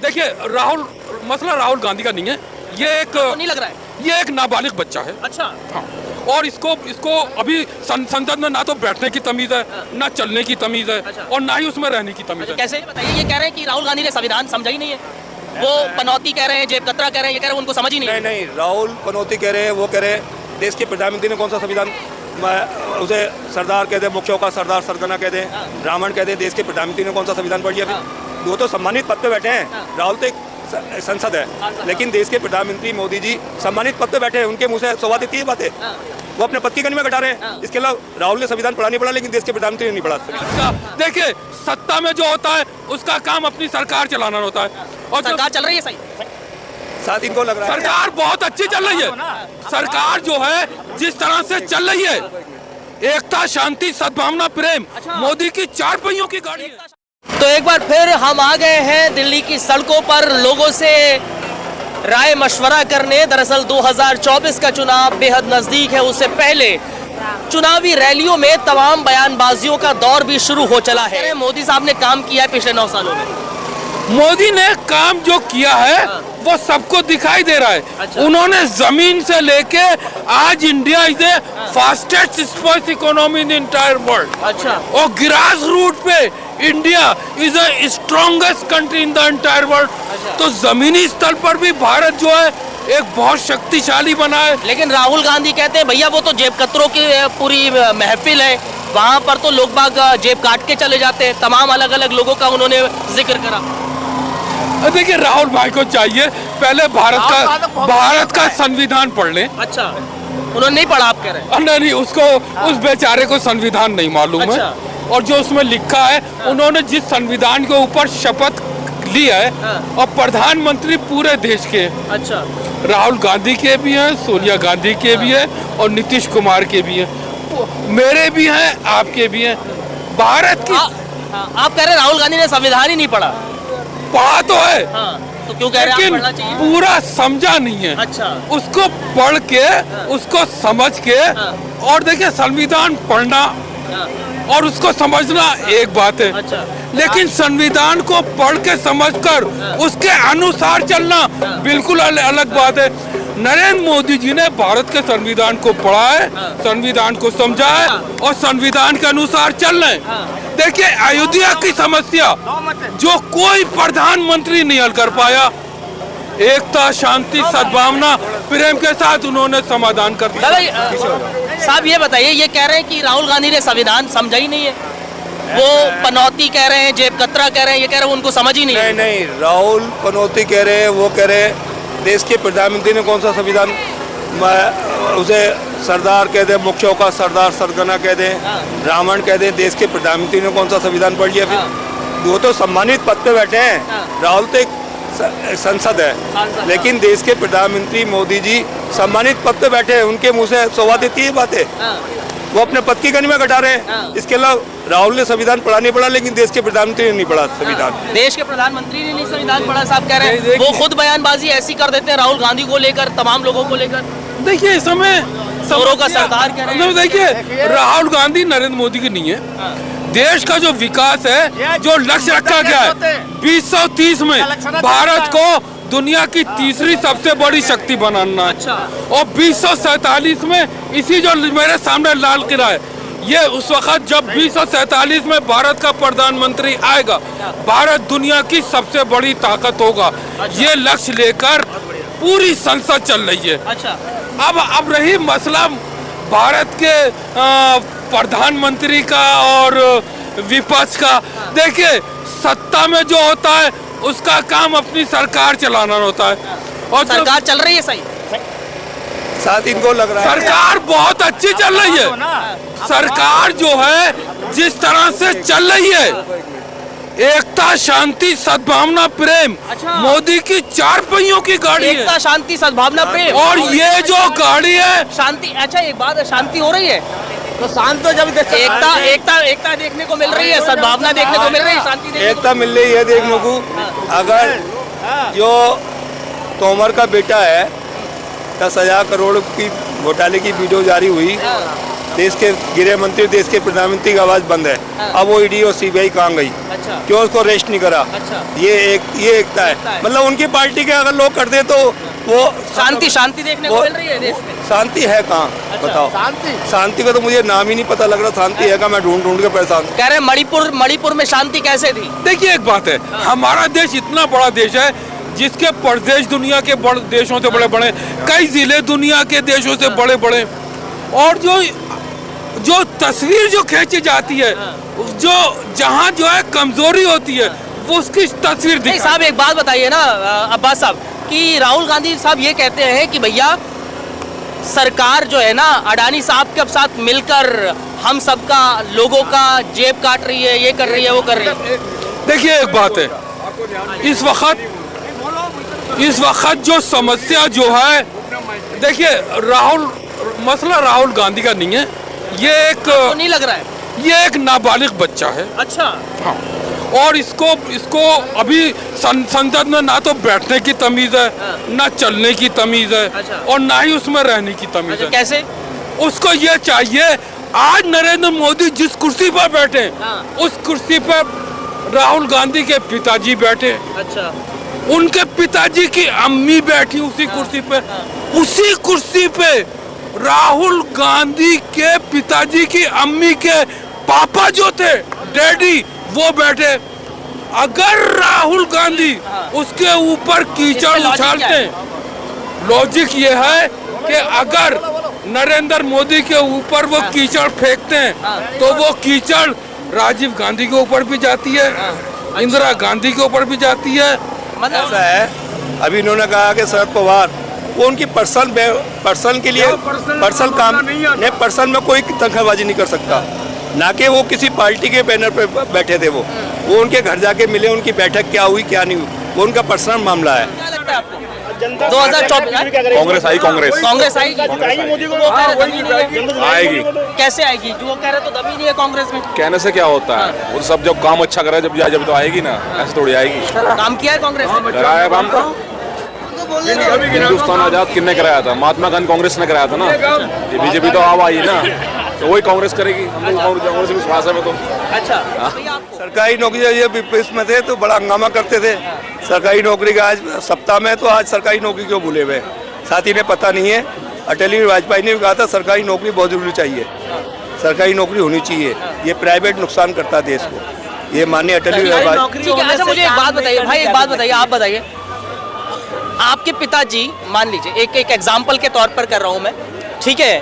देखिए राहुल, मसला राहुल गांधी का नहीं है, ये एक तो नहीं लग रहा है। ये एक नाबालिग बच्चा है। अच्छा। हाँ, और इसको अभी संसद में ना तो बैठने की तमीज है, ना चलने की तमीज है, अच्छा। और ना ही उसमें रहने की तमीज है। कैसे बताइए, ये कह रहे हैं कि राहुल गांधी ने संविधान समझा ही नहीं है, वो पनौती कह रहे हैं, जेब कतरा कह रहे हैं, ये कह रहे हैं उनको समझ ही नहीं है। नहीं, राहुल पनौती कह रहे हैं, वो कह रहे हैं देश के प्रधानमंत्री ने कौन सा संविधान, उसे सरदार कह दे, मुख्यों का सरदार सरगना कह दे, ब्राह्मण कह दे, देश के प्रधानमंत्री ने कौन सा संविधान पढ़ लिया? फिर वो तो सम्मानित पद पे बैठे हैं, राहुल तो एक संसद है, लेकिन देश के प्रधानमंत्री मोदी जी सम्मानित पद पे बैठे हैं, उनके मुंह से सवाल इतनी बातें वो अपने पद की गनी में घटा रहे हैं। इसके अलावा राहुल ने संविधान पढ़ा नहीं पढ़ा, लेकिन देश के प्रधानमंत्री ने नहीं पढ़ा। देखिए सत्ता में जो होता है उसका काम अपनी सरकार चलाना होता है, और सरकार चल रही है सही। साथ इनको लग रहा है सरकार बहुत अच्छी चल रही है। सरकार जो है जिस तरह से चल रही है, एकता, शांति, सद्भावना, प्रेम, मोदी की 4 पहियों की गाड़ी है। तो एक बार फिर हम आ गए हैं दिल्ली की सड़कों पर लोगों से राय मशवरा करने। दरअसल 2024 का चुनाव बेहद नजदीक है, उससे पहले चुनावी रैलियों में तमाम बयानबाजियों का दौर भी शुरू हो चला है। मोदी साहब ने काम किया है पिछले 9 सालों में। मोदी ने काम जो किया है वो सबको दिखाई दे रहा है। अच्छा। उन्होंने जमीन से लेके आज India is a fastest space economy in entire world. अच्छा। और ग्रास रूट पे India is a strongest country in the entire world. तो जमीनी स्तर पर भी भारत जो है एक बहुत शक्तिशाली बना है। लेकिन राहुल गांधी कहते हैं भैया वो तो जेब कतरों की पूरी महफिल है, वहाँ पर तो लोग बाग जेब काट के चले जाते हैं। तमाम अलग अलग लोगों का उन्होंने जिक्र करा। देखिए राहुल भाई को चाहिए पहले भारत का संविधान पढ़ लें। अच्छा, उन्होंने नहीं पढ़ा आप कह रहे हैं? नहीं, उसको उस बेचारे को संविधान नहीं मालूम है। और जो उसमें लिखा है, उन्होंने जिस संविधान के ऊपर शपथ ली है, और प्रधानमंत्री पूरे देश के, अच्छा, राहुल गांधी के भी हैं, सोनिया गांधी के भी हैं, और नीतीश कुमार के भी हैं, मेरे भी हैं, आपके भी हैं। भारत की आप कह रहे हैं राहुल गांधी ने संविधान ही नहीं पढ़ा? पढ़ा तो है, तो क्यों कह रहे हैं लेकिन पढ़ना चाहिए? पूरा समझा नहीं है। अच्छा। उसको पढ़ के, उसको समझ के, और देखिए संविधान पढ़ना और उसको समझना एक बात है। अच्छा। लेकिन संविधान को पढ़ के समझकर उसके अनुसार चलना बिल्कुल अलग बात है। नरेंद्र मोदी जी ने भारत के संविधान को पढ़ा है, संविधान को समझा है, और संविधान के अनुसार चल रहे हैं। देखिए अयोध्या की समस्या जो कोई प्रधानमंत्री नहीं हल कर पाया, एकता, शांति, सद्भावना, प्रेम के साथ उन्होंने समाधान कर दिया। साहब ये बताइए, ये कह रहे हैं कि राहुल गांधी ने संविधान समझा ही नहीं है, वो पनौती कह रहे हैं, जेब कतरा कह रहे हैं, ये कह रहे हैं उनको समझ ही नहीं है। नहीं, राहुल पनौती कह रहे हैं, वो कह रहे हैं देश के प्रधानमंत्री ने कौन सा संविधान, उसे सरदार कह दे, मुख्यों का सरदार सरगना कह दे, ब्राह्मण कह दे, देश के प्रधानमंत्री ने कौन सा संविधान पढ़ लिया? फिर वो तो सम्मानित पद पे बैठे हैं, राहुल तो एक संसद है, लेकिन देश के प्रधानमंत्री मोदी जी सम्मानित पद पे बैठे हैं, उनके मुंह से सवाल इतनी है बातें वो अपने पद की गनी में घटा रहे हैं। इसके अलावा राहुल ने संविधान पढ़ा नहीं पढ़ा, लेकिन देश के प्रधानमंत्री ने नहीं पढ़ा संविधान। देश के प्रधानमंत्री ने नहीं संविधान पढ़ा, साहब कह रहे हैं। वो खुद बयानबाजी ऐसी कर देते हैं राहुल गांधी को लेकर, तमाम लोगों को लेकर। देखिए इस समय चोरों का सरदार कह रहे हैं। देखिए राहुल गांधी नरेंद्र मोदी की नहीं है। देश का जो विकास है, जो लक्ष्य रखा गया है 2030 में भारत को दुनिया की तीसरी सबसे बड़ी शक्ति बनाना है। और 2047 में इसी जो मेरे सामने लाल किला है, ये उस वक्त जब 2047 में भारत का प्रधानमंत्री आएगा, भारत दुनिया की सबसे बड़ी ताकत होगा। ये लक्ष्य लेकर पूरी संसद चल रही है। अच्छा। अब रही मसला भारत के प्रधानमंत्री का और विपक्ष का। देखिए सत्ता में जो होता है उसका काम अपनी सरकार चलाना होता है, और सरकार चल रही है सही। साथ इनको लग रहा है सरकार बहुत अच्छी चल रही है। सरकार जो है जिस तरह से चल रही है, एकता, शांति, सद्भावना, प्रेम, मोदी की 4 पहियों की गाड़ी है। एकता, शांति, सद्भावना, प्रेम। और ये जो गाड़ी है शांति। अच्छा एक बात है, शांति हो रही है तो शांति तो जब एकता देखने को मिल रही है, सद्भावना देखने को मिल रही है, शांति एकता मिल रही है देखने को। अगर जो तोमर का बेटा है 10,000 करोड़ की घोटाले की वीडियो जारी हुई, देश के गृह मंत्री, देश के प्रधानमंत्री की आवाज बंद है। अब वो ईडी और सीबीआई कहाँ गई? अच्छा। क्यों उसको अरेस्ट नहीं करा? अच्छा। ये एकता एकता है। है। मतलब उनकी पार्टी के अगर लोग करते तो वो शांति देखने को वो- मिल रही है देश में। शांति है कहाँ? अच्छा। बताओ। शांति का तो मुझे नाम ही नहीं पता लग रहा। शांति है का? मैं ढूंढ के परेशान हूँ। कह रहे मणिपुर में शांति कैसे थी? देखिए एक बात है, हमारा देश इतना बड़ा देश है जिसके प्रदेश दुनिया के बड़े देशों से बड़े बड़े, कई जिले दुनिया के देशों से बड़े बड़े, और जो तस्वीर जो खींची जाती है, जो जहाँ जो है कमजोरी होती है वो उसकी तस्वीर नहीं दिखाई। साहब एक बात बताइए ना अब्बास साहब, कि राहुल गांधी साहब ये कहते हैं कि भैया सरकार जो है ना अडानी साहब के साथ मिलकर हम सबका लोगों का जेब काट रही है, ये कर रही है, वो कर रही है। देखिए एक बात है, इस वक्त जो समस्या जो है, देखिए मसला राहुल गांधी का नहीं है, तो नहीं लग रहा है। ये एक नाबालिग बच्चा है। अच्छा। हाँ, और इसको अभी संसद में ना तो बैठने की तमीज है, ना चलने की तमीज है, अच्छा। और ना ही उसमें रहने की तमीज अच्छा है। कैसे? उसको ये चाहिए, आज नरेंद्र मोदी जिस कुर्सी पर बैठे, हाँ। उस कुर्सी पर राहुल गांधी के पिताजी बैठे, अच्छा। उनके पिताजी की अम्मी बैठी उसी कुर्सी पे, उसी कुर्सी पे राहुल गांधी के पिताजी की अम्मी के पापा जो थे, डैडी, वो बैठे। अगर राहुल गांधी उसके ऊपर कीचड़ इसमें लॉजिक क्या उछालते है? हैं, लॉजिक ये है कि अगर नरेंद्र मोदी के ऊपर वो कीचड़ फेंकते हैं तो वो कीचड़ राजीव गांधी के ऊपर भी जाती है, इंदिरा गांधी के ऊपर भी जाती है। मतलब ऐसा है, अभी इन्होंने कहा कि शरद पवार वो उनकी पर्सन के लिए पर्सन काम नहीं, पर्सन में कोई तनख्वाहबाजी नहीं कर सकता, ना कि वो किसी पार्टी के बैनर पे बैठे थे। वो उनके घर जाके मिले, उनकी बैठक क्या हुई क्या नहीं हुई, वो उनका पर्सनल मामला है। क्या लगता है आपको 2024 कांग्रेस आई कांग्रेस आएगी? मोदी को वो कह रहे दम ही नहीं है। आएगी। कैसे आएगी? जो वो कह रहे तो दम ही नहीं है कांग्रेस में। कहने से क्या होता है, वो सब जब काम अच्छा करे जब तो आएगी ना, ऐसे थोड़ी आएगी। काम किया है कांग्रेस ने? कराया काम तो हिंदुस्तान आजाद किसने कराया था? महात्मा गांधी कांग्रेस ने कराया था ना। ये बीजेपी तो अब आई ना, तो वही कांग्रेस करेगी। हम लोग कांग्रेस में विश्वास है में तो। अच्छा भैया आपको सरकारी नौकरी ये विपक्ष में थे तो बड़ा हंगामा करते थे सरकारी नौकरी का। आज सप्ताह में तो आज सरकारी नौकरी क्यों भूले हुए? साथी ने पता नहीं है। अटल बिहारी वाजपेयी ने भी कहा था सरकारी नौकरी बहुत जरूरी चाहिए, सरकारी नौकरी होनी चाहिए, ये प्राइवेट नुकसान करता है देश को। ये माननीय अटल बिहारी वाजपेयी। ठीक है। अच्छा मुझे एक बात बताइए भाई, एक बात बताइए, आप बताइए, आपके पिताजी मान लीजिए एक एग्जाम्पल के तौर पर कर रहा हूँ मैं, ठीक है,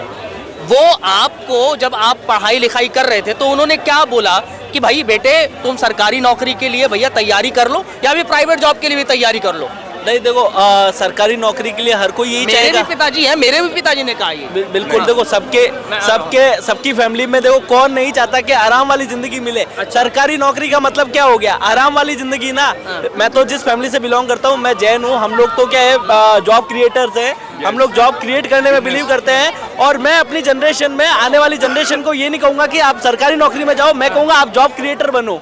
वो आपको जब आप पढ़ाई लिखाई कर रहे थे तो उन्होंने क्या बोला कि भाई बेटे तुम सरकारी नौकरी के लिए भैया तैयारी कर लो या भी प्राइवेट जॉब के लिए भी तैयारी कर लो? नहीं देखो, सरकारी नौकरी के लिए हर कोई यही मेरे चाहेगा। भी पिताजी हैं, मेरे भी पिताजी ने कहा ये। बिल्कुल देखो, सबकी फैमिली में देखो कौन नहीं चाहता कि आराम वाली जिंदगी मिले। सरकारी नौकरी का मतलब क्या हो गया? आराम वाली जिंदगी ना। मैं तो जिस फैमिली से बिलोंग करता हूँ, मैं जैन हूँ, हम लोग तो क्या है जॉब क्रिएटर्स हैं, हम लोग जॉब क्रिएट करने में बिलीव करते हैं। और मैं अपनी जनरेशन में, आने वाली जनरेशन को ये नहीं कहूँगा कि आप सरकारी नौकरी में जाओ, मैं कहूँगा आप जॉब क्रिएटर बनो।